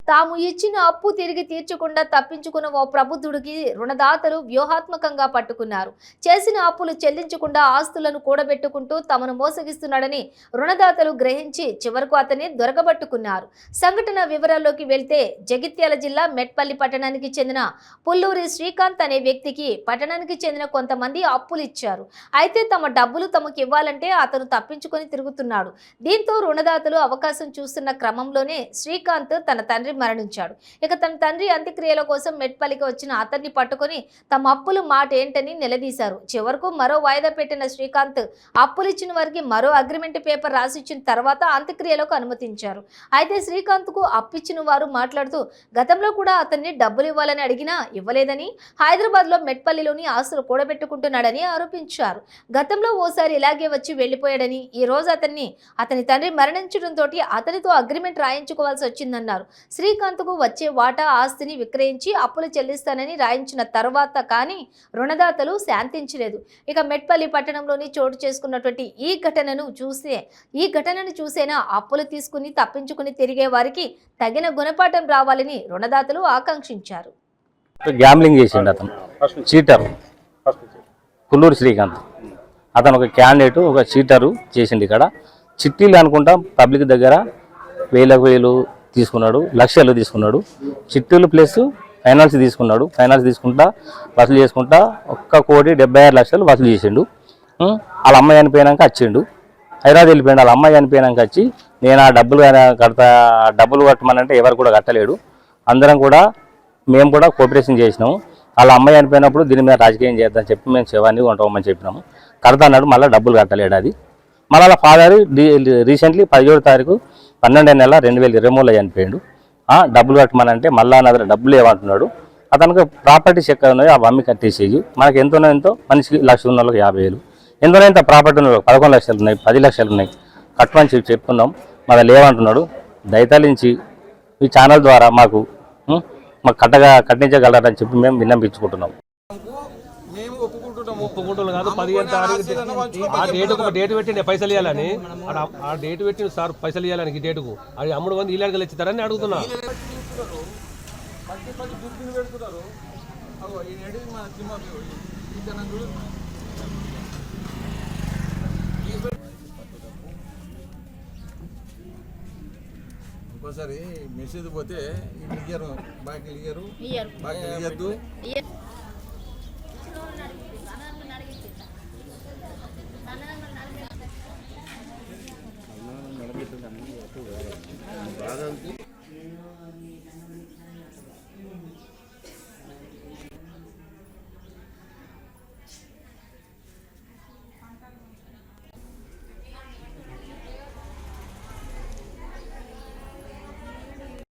తాము ఇచ్చిన అప్పు తిరిగి తీర్చకుండా తప్పించుకున్న ఓ ప్రబుద్ధుడికి రుణదాతలు వ్యూహాత్మకంగా పట్టుకున్నారు. చేసిన అప్పులు చెల్లించకుండా ఆస్తులను కూడబెట్టుకుంటూ తమను మోసగిస్తున్నాడని రుణదాతలు గ్రహించి చివరకు అతన్ని దొరకబట్టుకున్నారు. సంఘటన వివరాల్లోకి వెళ్తే జగిత్యాల జిల్లా మెట్పల్లి పట్టణానికి చెందిన పుల్లూరి శ్రీకాంత్ అనే వ్యక్తికి పట్టణానికి చెందిన కొంతమంది అప్పులు ఇచ్చారు. అయితే తమ డబ్బులు తమకు ఇవ్వాలంటే అతను తప్పించుకొని తిరుగుతున్నాడు. దీంతో రుణదాతలు అవకాశం చూస్తున్న క్రమంలోనే శ్రీకాంత్ తన తండ్రి మరణించాడు. ఇక తన తండ్రి అంత్యక్రియల కోసం మెట్పల్లికి వచ్చిన అతన్ని పట్టుకొని తమ అప్పులు మాట ఏంటని నిలదీశారు. చివరకు మరో వాయిదా పెట్టిన శ్రీకాంత్ అప్పులు ఇచ్చిన వారికి మరో అగ్రిమెంట్ పేపర్ రాసిచ్చిన తర్వాత అంత్యక్రియలకు అనుమతించారు. అయితే శ్రీకాంత్ కు అప్పిచ్చిన వారు మాట్లాడుతూ గతంలో కూడా అతన్ని డబ్బులు ఇవ్వాలని అడిగినా ఇవ్వలేదని, హైదరాబాద్ లో మెట్పల్లిలోని ఆస్తులు కూడబెట్టుకుంటున్నాడని ఆరోపించారు. గతంలో ఓసారి ఇలాగే వచ్చి వెళ్లిపోయాడని, ఈ రోజు అతని తండ్రి మరణించడంతో అతనితో అగ్రిమెంట్ రాయించుకోవాల్సి వచ్చిందన్నారు. శ్రీకాంత్ కు వచ్చే వాటా ఆస్తిని విక్రయించి అప్పులు చెల్లిస్తానని రాయించిన తర్వాత కానీ రుణదాతలు శాంతించలేదు. ఇక మెట్పల్లి పట్టణంలోని చోటు చేసుకున్నటువంటి ఈ ఘటనను చూసేనా అప్పులు తీసుకుని తప్పించుకుని తిరిగే వారికి తగిన గుణపాఠం రావాలని రుణదాతలు ఆకాంక్షించారు. గ్యాంబ్లింగ్ చేసిండు అతను, చీటర్. పుల్లూరు శ్రీకాంత్ అతను ఒక క్యాండిడేట్, ఒక చీటరు చేసిండు. ఇక్కడ చిట్టీలు అనుకుంటా పబ్లిక్ దగ్గర 1000 తీసుకున్నాడు, లక్షలు తీసుకున్నాడు. చిట్టీలు ప్లస్ ఫైనాన్స్ తీసుకున్నాడు. ఫైనాన్స్ తీసుకుంటా వసూలు చేసుకుంటా 1,76,00,000 వసూలు చేసిండు. వాళ్ళ అమ్మాయి చనిపోయినాక వచ్చిండు, హైదరాబాద్ వెళ్ళిపోయిండు. వాళ్ళ అమ్మాయి చనిపోయినాక వచ్చి నేను ఆ డబ్బులు డబ్బులు కట్టమనంటే ఎవరు కూడా కట్టలేడు. అందరం కూడా మేము కూడా కోఆపరేషన్ చేసినాము. వాళ్ళ అమ్మాయి చనిపోయినప్పుడు దీని మీద రాజకీయం చేద్దామని చెప్పి మేము శవాన్ని కొంటామని చెప్పినాము. కడతా అన్నాడు, మళ్ళీ డబ్బులు కట్టలేడు. అది మళ్ళీ వాళ్ళ ఫాదర్ రీసెంట్లీ 17వ తారీఖు 12వ నెల 2023లో చనిపోయాడు. డబ్బులు కట్టమనంటే మళ్ళా నా దగ్గర డబ్బులు ఏమంటున్నాడు. అతనికి ప్రాపర్టీస్ ఎక్కడ ఉన్నాయో అవి అమ్మి కట్టేసేయి, మనకి ఎంతోనో ఎంతో మనిషికి 1,00,000 ఉన్న వాళ్ళకి 50,000, ఎంతోనో ఎంత ప్రాపర్టీ ఉన్న 11 లక్షలు ఉన్నాయి, 10 లక్షలు ఉన్నాయి, కట్టమని చెప్పుకున్నాం. మన లేవంటున్నాడు. దయతలించి ఈ ఛానల్ ద్వారా మాకు కట్టించగలరని చెప్పి మేము విన్నపించుకుంటున్నాం. ఒప్పుకుంటున్నాం కాదు, 15 తారీఖు ఆ డేటుకు ఒక డేట్ పెట్టి పైసలు ఇవ్వాలని, ఆ డేట్ పెట్టి సార్ పైసలు ఇవ్వాలని ఈ డేటుకు అది అమ్ముడు మంది ఇలాంటి ఇస్తారని అడుగుతున్నా. ఇంకోసారి మెసేజ్ పోతే బాకీలు ఇయ్యరు, బాకీలు ఇయ్యద్దు.